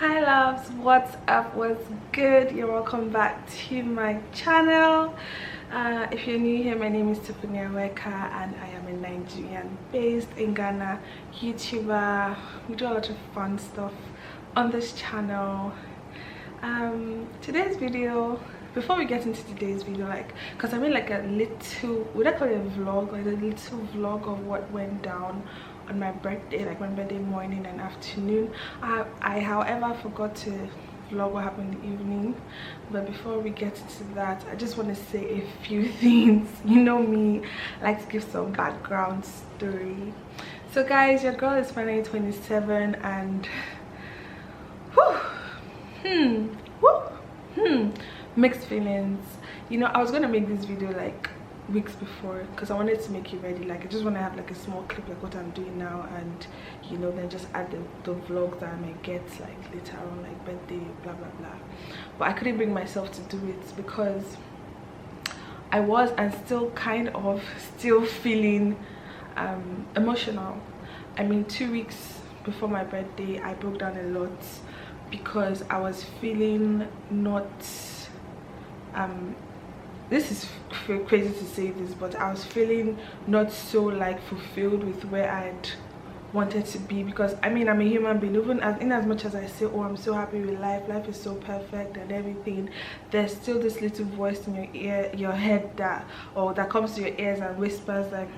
Hi loves, what's up, what's good? You're welcome back to my channel. If you're new here, my name is Tiffany Aweka and I am a Nigerian based in Ghana YouTuber. We do a lot of fun stuff on this channel. Today's video, before we get into today's video, because I made like a little, would I call it a vlog, like a little vlog of what went down on my birthday, like my birthday morning and afternoon. I however forgot to vlog what happened in the evening. But before we get into that, I just want to say a few things. You know me, I like to give some background story. So guys, your girl is finally 27 and mixed feelings. You know, I was gonna make this video like weeks before because I wanted to make it ready. Like I just want to have like a small clip like what I'm doing now, and you know, then just add the vlog that I might get like later on, like birthday blah blah blah. But I couldn't bring myself to do it because I was and still kind of feeling emotional. I mean, 2 weeks before my birthday I broke down a lot because I was feeling not this is crazy to say this, but I was feeling not so like fulfilled with where I'd wanted to be. Because I mean, I'm a human being. Even in as much as I say, oh, I'm so happy with life is so perfect and everything, there's still this little voice in your ear, your head, that comes to your ears and whispers like,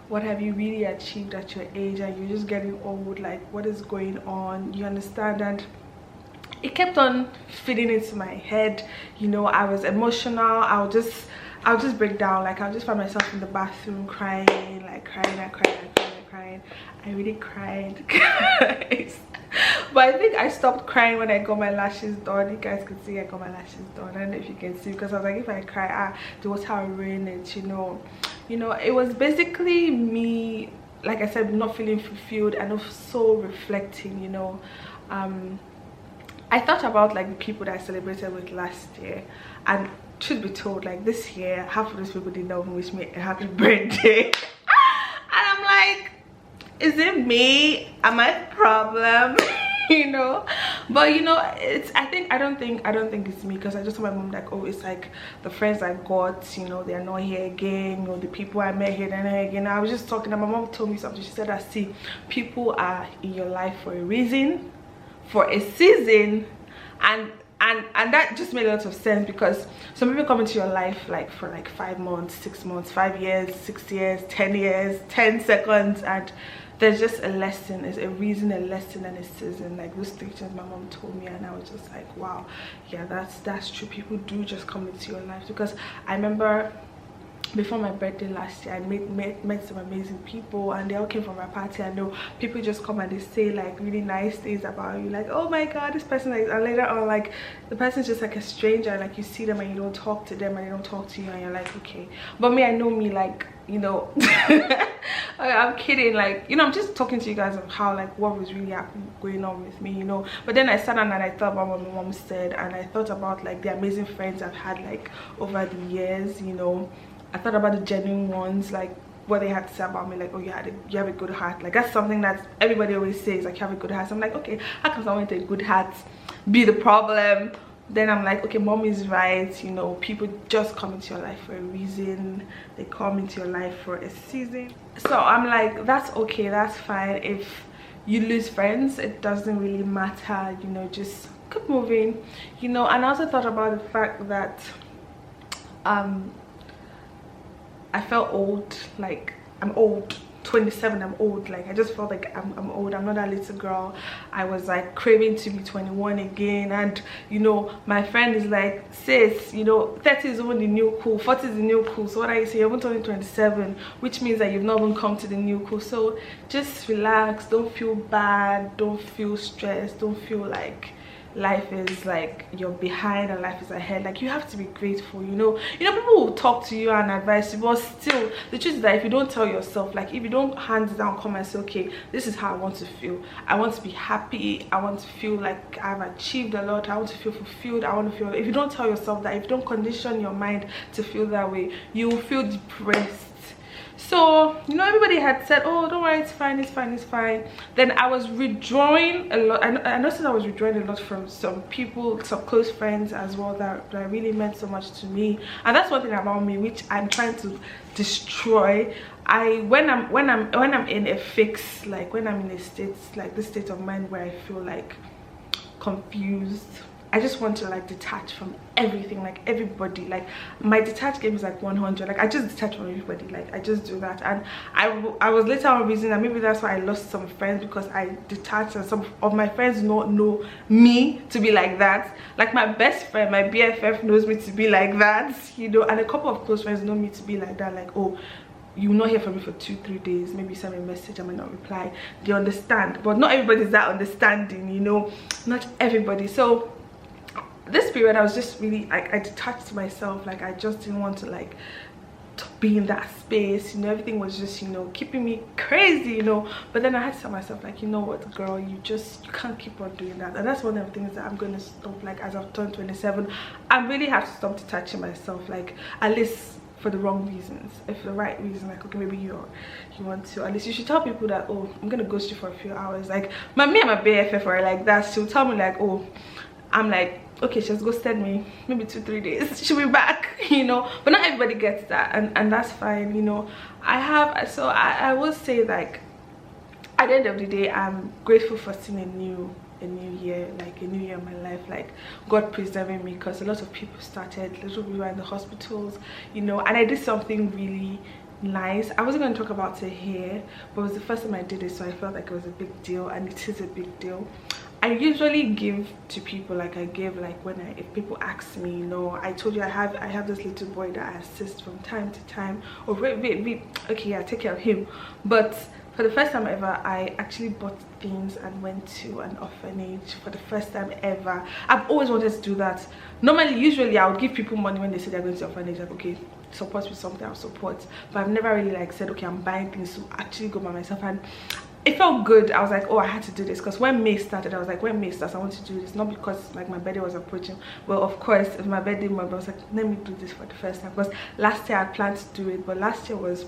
what have you really achieved at your age, and you're just getting old, like what is going on, you understand? And it kept on feeding into my head. You know, I was emotional. I'll just break down. Like I'll just find myself in the bathroom crying. I really cried, guys. But I think I stopped crying when I got my lashes done. You guys could see I got my lashes done. I don't know if you can see, because I was like, if I cry, the water will ruin it. You know, it was basically me, like I said, not feeling fulfilled and also reflecting. You know, I thought about like the people that I celebrated with last year, and truth be told, like this year half of those people did not even wish me a happy birthday. And I'm like, is it me? Am I the problem? You know? But you know, I don't think it's me, because I just told my mom like, oh, it's like the friends I got, you know, they're not here again, or the people I met here, they're not here again. I was just talking, and my mom told me something. She said that, see, people are in your life for a reason, for a season, and that just made a lot of sense, because some people come into your life like for like 5 months, 6 months, 5 years, 6 years, 10 years, 10 seconds, and there's just a lesson, there's a reason, a lesson, and a season. Like those 3 things my mom told me, and I was just like, wow, yeah, that's true. People do just come into your life. Because I remember before my birthday last year, I met some amazing people, and they all came from my party. I know people just come and they say like really nice things about you, like, oh my god, this person is, and later on like the person's just like a stranger, like you see them and you don't talk to them and they don't talk to you, and you're like, okay. But me, I know me, like, you know, I'm kidding, like, you know, I'm just talking to you guys of how like what was really going on with me, you know. But then I sat down and I thought about what my mom said, and I thought about like the amazing friends I've had like over the years, you know. I thought about the genuine ones, like what they had to say about me, like, oh, you have a good heart. Like that's something that everybody always says, like, you have a good heart. So I'm like, okay, how can someone with a good heart be the problem? Then I'm like, okay, mom is right, you know, people just come into your life for a reason, they come into your life for a season. So I'm like, that's okay, that's fine. If you lose friends, it doesn't really matter, you know, just keep moving, you know. And I also thought about the fact that I felt old, like I'm old, 27, I'm old. Like I just felt like I'm old. I'm not that little girl. I was like craving to be 21 again. And you know, my friend is like, sis, you know, 30 is even the new cool, 40 is the new cool. So what are you saying? You haven't turned 27, which means that you've not even come to the new cool. So just relax, don't feel bad, don't feel stressed, don't feel like life is like you're behind and life is ahead. Like you have to be grateful, you know. People will talk to you and advise you, but still the truth is that if you don't tell yourself, like if you don't hands down come and say, okay, this is how I want to feel, I want to be happy, I want to feel like I've achieved a lot, I want to feel fulfilled, I want to feel, if you don't tell yourself that, if you don't condition your mind to feel that way, you will feel depressed. So you know, everybody had said, oh, don't worry, it's fine, it's fine, it's fine. Then I was withdrawing a lot. I noticed I was withdrawing a lot from some people, some close friends as well, that really meant so much to me. And that's one thing about me which I'm trying to destroy. When I'm in a fix, like when I'm in a state, like this state of mind where I feel like confused, I just want to like detach from everything, like everybody. Like my detached game is like 100. Like I just detach from everybody. Like I just do that. And I was later on reasoning that maybe that's why I lost some friends, because I detached, and some of my friends don't know me to be like that. Like my best friend, my BFF, knows me to be like that, you know, and a couple of close friends know me to be like that. Like, oh, you will not hear from me for 2-3 days, maybe send me a message, I might not reply. They understand, but not everybody's that understanding, you know, not everybody. So this period I was just really like, I detached myself. Like I just didn't want to like to be in that space, you know. Everything was just, you know, keeping me crazy, you know. But then I had to tell myself, like, you know what, girl, you can't keep on doing that. And that's one of the things that I'm going to stop. Like as I've turned 27, I really have to stop detaching myself, like at least for the wrong reasons. If the right reason, like, okay, maybe you want to, at least you should tell people that, oh, I'm gonna ghost you for a few hours. Like me and my BFF are like that. She'll tell me like, oh, I'm like, okay, she's ghosted me, maybe 2-3 days, she'll be back, you know. But not everybody gets that, and that's fine, you know. I will say, like, at the end of the day, I'm grateful for seeing a new year, like a new year in my life, like God preserving me, because a lot of people started, little people were in the hospitals, you know. And I did something really nice. I wasn't going to talk about it here, but it was the first time I did it, so I felt like it was a big deal, and it is a big deal. I usually give to people, like I give, like if people ask me, you know, I told you I have this little boy that I assist from time to time. Oh wait, okay, yeah, I take care of him. But for the first time ever, I actually bought things and went to an orphanage for the first time ever. I've always wanted to do that. Normally, usually I would give people money when they say they're going to the orphanage, like, okay, support with something, I'll support. But I've never really like said, okay, I'm buying things to actually go by myself. And it felt good. I was like, oh, I had to do this, because when May started, I was like, when May starts, I want to do this. Not because like my birthday was approaching. Well, of course, if my birthday month, I was like, let me do this for the first time, because last year I planned to do it, but last year was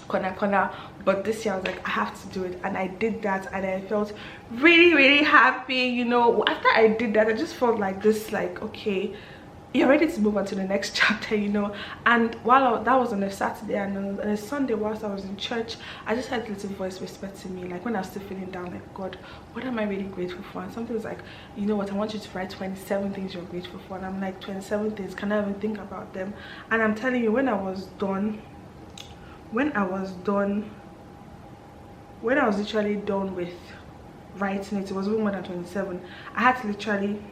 corner. But this year I was like, I have to do it, and I did that, and I felt really happy, you know. After I did that, I just felt like this, like, okay, you're ready to move on to the next chapter, you know. And that was on a Saturday, and on a Sunday, whilst I was in church, I just had a little voice whisper to me, like when I was still feeling down, like, God, what am I really grateful for? And something was like, you know what, I want you to write 27 things you're grateful for. And I'm like, 27 things, can I even think about them? And I'm telling you, when I was literally done with writing it, it was even more than 27. I had to literally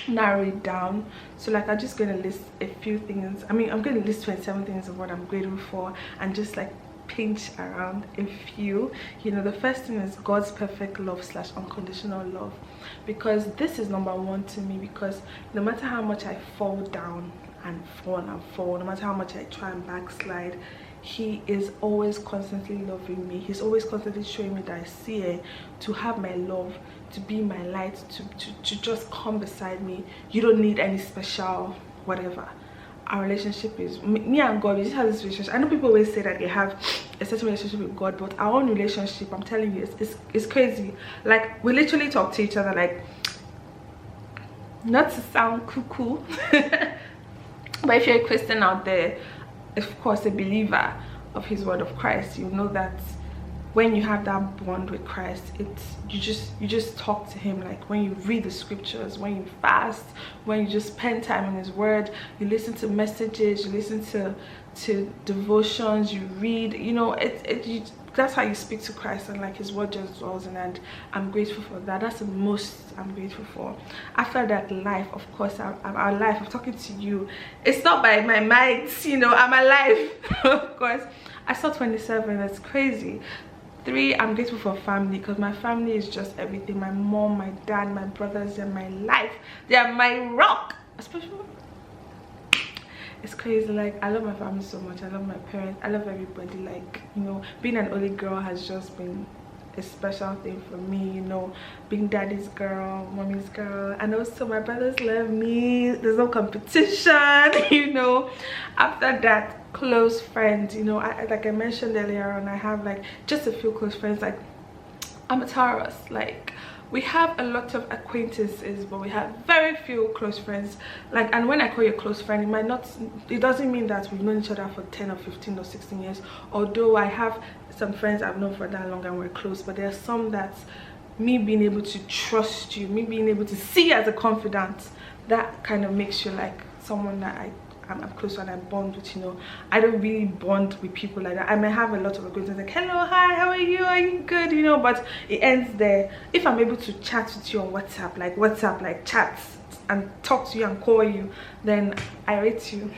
narrow it down. So like, I'm just gonna list a few things. I mean, I'm gonna list 27 things of what I'm grateful for, and just like pinch around a few. You know, the first thing is God's perfect love / unconditional love, because this is number one to me. Because no matter how much I fall down and fall, no matter how much I try and backslide, he is always constantly loving me. He's always constantly showing me that I see it, to have my love, to be my light, to just come beside me. You don't need any special whatever. Our relationship is me and God. We just have this relationship. I know people always say that they have a certain relationship with God, but our own relationship, I'm telling you, it's crazy. Like, we literally talk to each other, like, not to sound cuckoo, but if you're a Christian out there, of course a believer of his word of Christ, you know that when you have that bond with Christ, you just talk to him. Like when you read the scriptures, when you fast, when you just spend time in his word, you listen to messages, you listen to devotions, you read, you know, that's how you speak to Christ, and like his word just dwells in. And I'm grateful for that. That's the most I'm grateful for. After that, life, of course, our life, I'm talking to you, it's not by my might, you know, I'm alive. Of course, I saw 27. That's crazy. 3, I'm grateful for family, because my family is just everything. My mom, my dad, my brothers, they're my life, they are my rock. Especially, it's crazy. Like, I love my family so much. I love my parents, I love everybody. Like, you know, being an only girl has just been a special thing for me, you know, being daddy's girl, mommy's girl. And also my brothers love me. There's no competition. You know. After that, close friends, you know, like I mentioned earlier on, I have like just a few close friends. Like I'm a Taurus, like we have a lot of acquaintances, but we have very few close friends. Like, and when I call you a close friend, it doesn't mean that we've known each other for 10 or 15 or 16 years. Although I have some friends I've known for that long and we're close, but there are some that's me being able to trust you, me being able to see you as a confidant, that kind of makes you like someone that I'm close to and I bond with, you know. I don't really bond with people like that. I may have a lot of acquaintances like, hello, hi, how are you good, you know, but it ends there. If I'm able to chat with you on WhatsApp, like chats and talk to you and call you, then I rate you.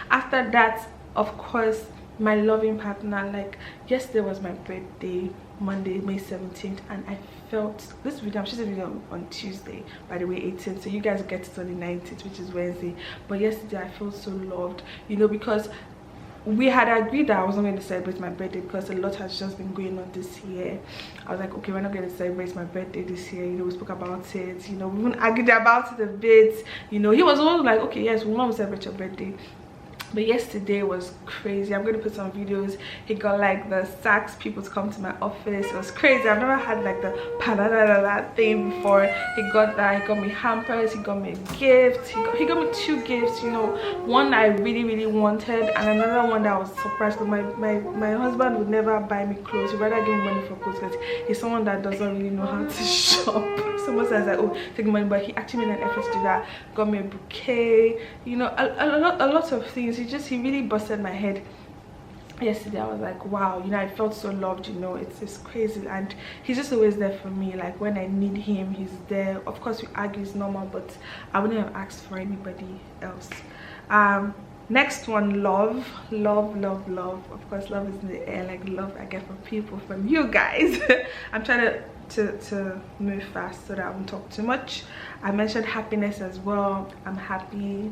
After that, of course, my loving partner. Like yesterday was my birthday, Monday, May 17th, and I felt this video, I'm shooting a video on Tuesday, by the way, 18th, so you guys get it on the 19th, which is Wednesday. But yesterday I felt so loved, you know, because we had agreed that I wasn't going to celebrate my birthday because a lot has just been going on this year. I was like, okay, we're not going to celebrate my birthday this year, you know. We spoke about it, you know, we even argued about it a bit, you know. He was always like, okay, yes, we want to celebrate your birthday. But yesterday was crazy. I'm going to put some videos. He got like the Saks people to come to my office. It was crazy. I've never had like the pa-da-da-da-da thing before. He got that. He got me hampers. He got me a gift. He got me 2 gifts, you know. One I really wanted, and another one that I was surprised because my husband would never buy me clothes. He'd rather give me money for clothes because he's someone that doesn't really know how to shop. So most times like, oh, take money, but he actually made an effort to do that. Got me a bouquet, you know, a lot of things. He really busted my head yesterday. I was like, wow, you know, I felt so loved, you know. It's crazy, and he's just always there for me. Like when I need him, he's there. Of course we argue, it's normal, but I wouldn't have asked for anybody else. Next one, love. Of course, love is in the air, like love I get from people, from you guys. I'm trying to move fast so that I won't talk too much. I mentioned happiness as well. I'm happy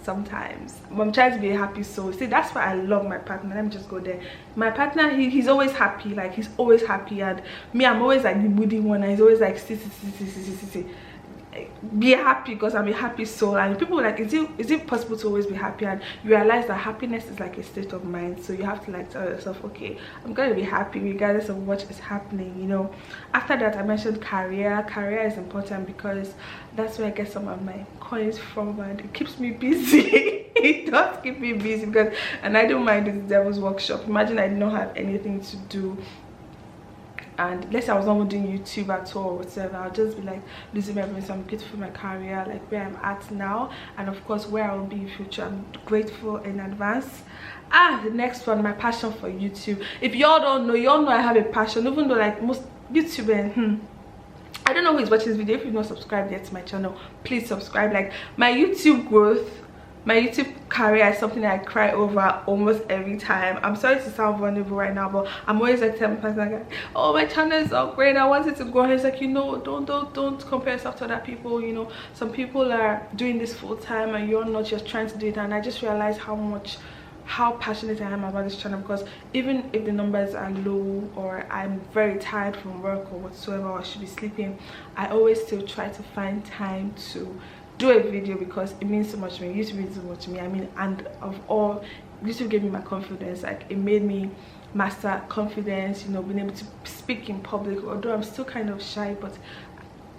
sometimes, I'm trying to be a happy soul. See, that's why I love my partner. Let me just go there. My partner, he's always happy. Like he's always happy, and me, I'm always like the moody one, and he's always like see. Be happy, because I'm a happy soul. And people are like, is it possible to always be happy? And you realize that happiness is like a state of mind, so you have to like tell yourself, okay, I'm going to be happy regardless of what is happening, you know. After that, I mentioned career. Career is important because that's where I get some of my coins from, and it keeps me busy. It does keep me busy, because, and I don't mind this devil's workshop. Imagine I did not have anything to do, and let's say I was not doing YouTube at all or whatever, I'll just be like losing my brain. So I'm grateful for my career, like where I'm at now, and of course where I will be in future. I'm grateful in advance. The next one, my passion for YouTube. If y'all don't know, y'all know I have a passion, even though like most YouTubers, I don't know who is watching this video. If you've not subscribed yet to my channel, please subscribe. Like my YouTube growth, my YouTube career is something that I cry over almost every time. I'm sorry to sound vulnerable right now, but I'm always like telling my person, like, oh, my channel is not great, I want it to grow. He's like, you know, don't compare yourself to other people. You know, some people are doing this full time and you're not, just trying to do it. And I just realized how passionate I am about this channel, because even if the numbers are low or I'm very tired from work or whatsoever, or I should be sleeping, I always still try to find time to do a video, because it means so much to me. YouTube means so much to me. I mean, and of all, YouTube gave me my confidence. Like it made me master confidence, you know, being able to speak in public, although I'm still kind of shy, but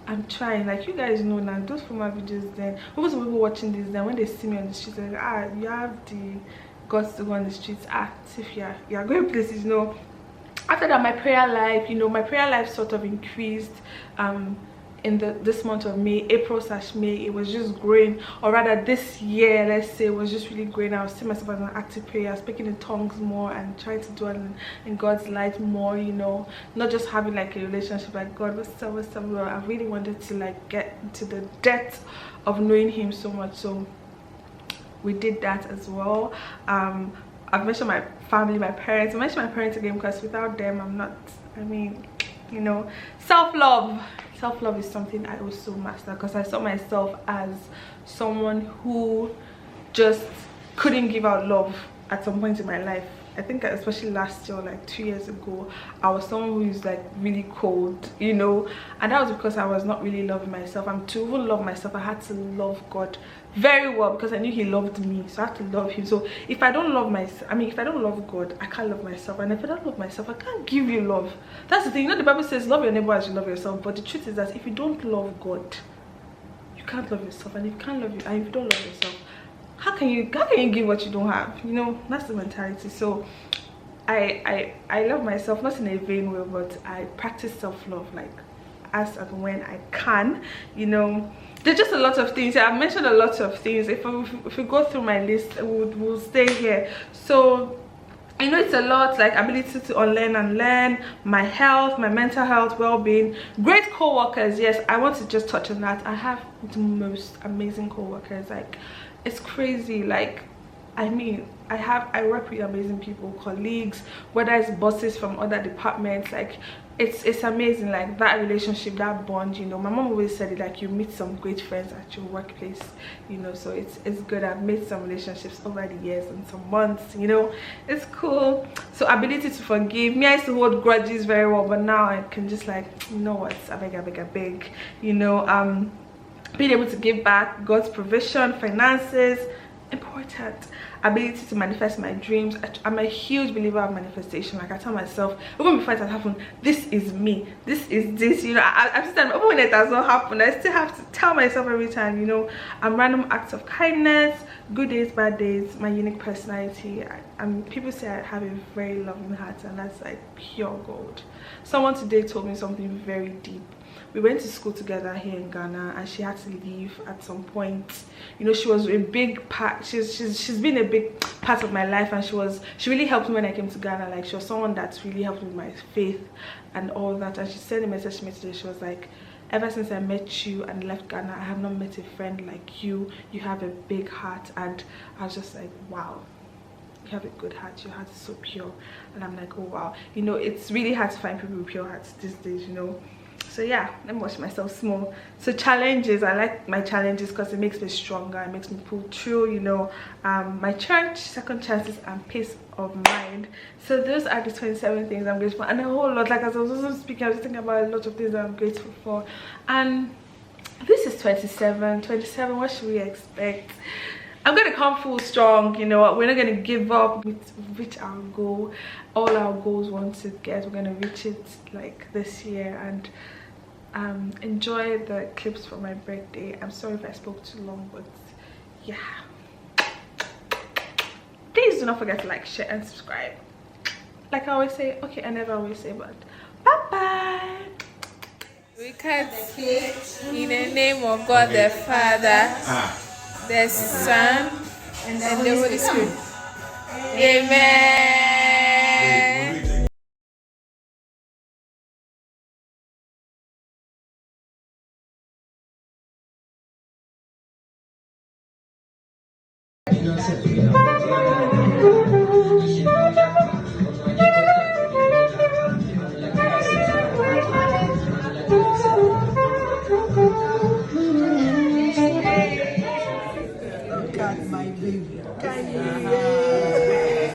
I'm trying. Like you guys know now, those for my videos, then most people watching this, then when they see me on the street, they're like, you have the guts to go on the streets, if you're going places, you know. After that, my prayer life, you know, my prayer life sort of increased in this month of May, April/May. It was just growing, or rather this year, let's say, it was just really growing. I was seeing myself as an active prayer, speaking in tongues more, and trying to do it in God's light more, you know, not just having like a relationship like, God, what's up. I really wanted to like get into the depth of knowing him so much, so we did that as well. I've mentioned my family, my parents. I mentioned my parents again because without them, I'm not, I mean, you know, self-love is something I also master, because I saw myself as someone who just couldn't give out love at some point in my life. I think especially last year, like 2 years ago, I was someone who is like really cold, you know, and that was because I was not really loving myself. And to even love myself, I had to love God very well, because I knew he loved me, so I had to love him. So if I don't love myself, I mean, if I don't love God, I can't love myself, and if I don't love myself, I can't give you love. That's the thing, you know, the Bible says love your neighbor as you love yourself, but the truth is that if you don't love God, you can't love yourself. And if you can't love you, and if you don't love yourself, how can you give what you don't have? You know, that's the mentality. So I love myself, not in a vain way, but I practice self-love, like as and when I can, you know. There's just a lot of things. I've mentioned a lot of things. If we go through my list, we'll stay here. So I know it's a lot, like ability to unlearn and learn, my health, my mental health, well-being, great co-workers. Yes, I want to just touch on that. I have the most amazing co-workers. Like, it's crazy. Like, I mean, I work with amazing people, colleagues, whether it's bosses from other departments. Like, it's amazing, like that relationship, that bond, you know. My mom always said it, like you meet some great friends at your workplace, you know. So it's good. I've made some relationships over the years and some months, you know. It's cool. So ability to forgive. Me, I used to hold grudges very well, but now I can just, like, you know what, I beg, you know. Being able to give back, God's provision, finances, important. Ability to manifest my dreams. I'm a huge believer of manifestation. Like, I tell myself, even before it has happened, this is me, this, you know. I'm still, even when it does not happen, I still have to tell myself every time, you know. Random acts of kindness, good days, bad days, my unique personality. People say I have a very loving heart, and that's like pure gold. Someone today told me something very deep. We went to school together here in Ghana, and she had to leave at some point. You know, she was a big part. She's been a big part of my life, and she really helped me when I came to Ghana. Like, she was someone that's really helped with my faith and all that. And she sent a message to me today. She was like, ever since I met you and left Ghana, I have not met a friend like you. You have a big heart. And I was just like, wow, you have a good heart. Your heart is so pure. And I'm like, oh wow. You know, it's really hard to find people with pure hearts these days, you know. So yeah, let me watch myself small. So challenges, I like my challenges because it makes me stronger, it makes me pull through, you know. My church, second chances, and peace of mind. So those are the 27 things I'm grateful for, and a whole lot. Like, as I was also speaking, I was thinking about a lot of things that I'm grateful for. And this is 27. What should we expect? I'm gonna come full strong, you know. We're not gonna give up. With reach our goal, all our goals want to get, we're gonna reach it like this year. And enjoy the clips for my birthday. I'm sorry if I spoke too long, but yeah, please do not forget to like, share, and subscribe. Like I always say, okay, I never always say, but bye bye. We cut the cake in the name of God the Father, the Son, and the Holy Spirit. Amen. Beyonce.